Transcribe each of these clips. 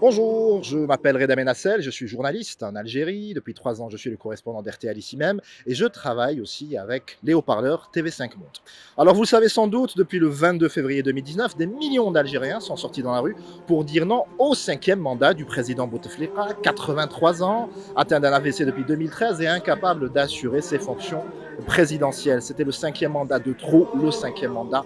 Bonjour, je m'appelle Reda Menassel, je suis journaliste en Algérie. Depuis 3 ans, je suis le correspondant d'RTL ici même et je travaille aussi avec les haut-parleurs TV5 Monde. Alors, vous le savez sans doute, depuis le 22 février 2019, des millions d'Algériens sont sortis dans la rue pour dire non au cinquième mandat du président Bouteflika, 83 ans, atteint d'un AVC depuis 2013 et incapable d'assurer ses fonctions présidentielles. C'était le cinquième mandat de trop, le cinquième mandat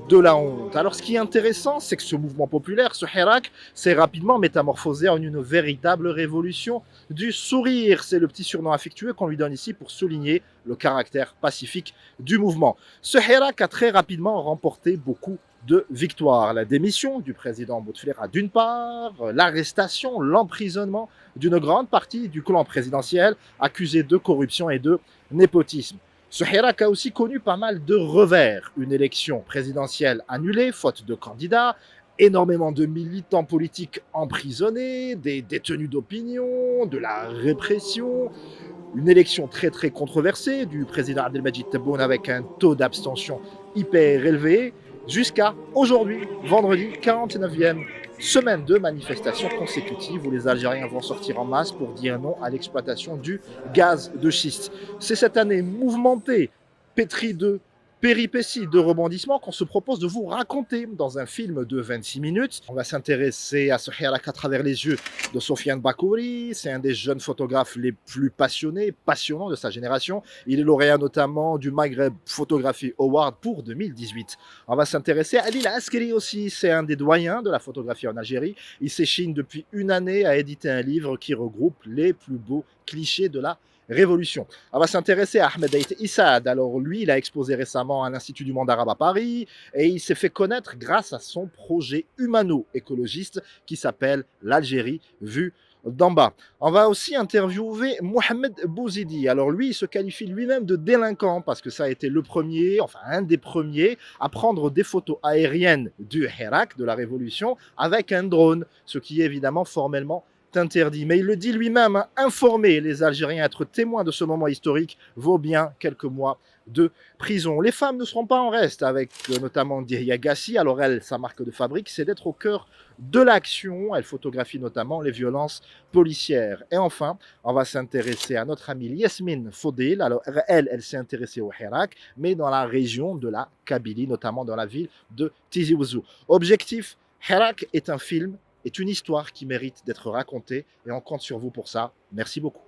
de la honte. Alors, ce qui est intéressant, c'est que ce mouvement populaire, ce Hirak, s'est rapidement métamorphosé en une véritable révolution du sourire. C'est le petit surnom affectueux qu'on lui donne ici pour souligner le caractère pacifique du mouvement. Ce Hirak a très rapidement remporté beaucoup de victoires. La démission du président Bouteflika d'une part, l'arrestation, l'emprisonnement d'une grande partie du clan présidentiel accusé de corruption et de népotisme. Ce Hirak a aussi connu pas mal de revers. Une élection présidentielle annulée, faute de candidats, énormément de militants politiques emprisonnés, des détenus d'opinion, de la répression, une élection très très controversée du président Abdelmadjid Tebboune avec un taux d'abstention hyper élevé, jusqu'à aujourd'hui, vendredi 49e semaine de manifestations consécutives où les Algériens vont sortir en masse pour dire non à l'exploitation du gaz de schiste. C'est cette année mouvementée, pétrie de péripéties, de rebondissements qu'on se propose de vous raconter dans un film de 26 minutes. On va s'intéresser à ce Hirak à travers les yeux de Sofiane Bakouri. C'est un des jeunes photographes les plus passionnés, passionnants de sa génération. Il est lauréat notamment du Maghreb Photography Award pour 2018. On va s'intéresser à Lila Askeri aussi. C'est un des doyens de la photographie en Algérie. Il s'échine depuis une année à éditer un livre qui regroupe les plus beaux clichés de la révolution. On va s'intéresser à Ahmed Aït Issad. Alors lui, il a exposé récemment à l'Institut du monde arabe à Paris et il s'est fait connaître grâce à son projet humano-écologiste qui s'appelle l'Algérie vue d'en bas. On va aussi interviewer Mohamed Bouzidi. Alors lui, il se qualifie lui-même de délinquant parce que ça a été le premier, enfin un des premiers, à prendre des photos aériennes du Hirak, de la Révolution, avec un drone, ce qui est évidemment formellement interdit. Mais il le dit lui-même, hein, informer les Algériens, être témoins de ce moment historique vaut bien quelques mois de prison. Les femmes ne seront pas en reste avec notamment Diria Gassi. Alors elle, sa marque de fabrique, c'est d'être au cœur de l'action. Elle photographie notamment les violences policières. Et enfin, on va s'intéresser à notre amie Yasmine Fodil. Alors elle s'est intéressée au Hirak, mais dans la région de la Kabylie, notamment dans la ville de Tizi Ouzou. Objectif, Hirak est un film, est une histoire qui mérite d'être racontée et on compte sur vous pour ça. Merci beaucoup.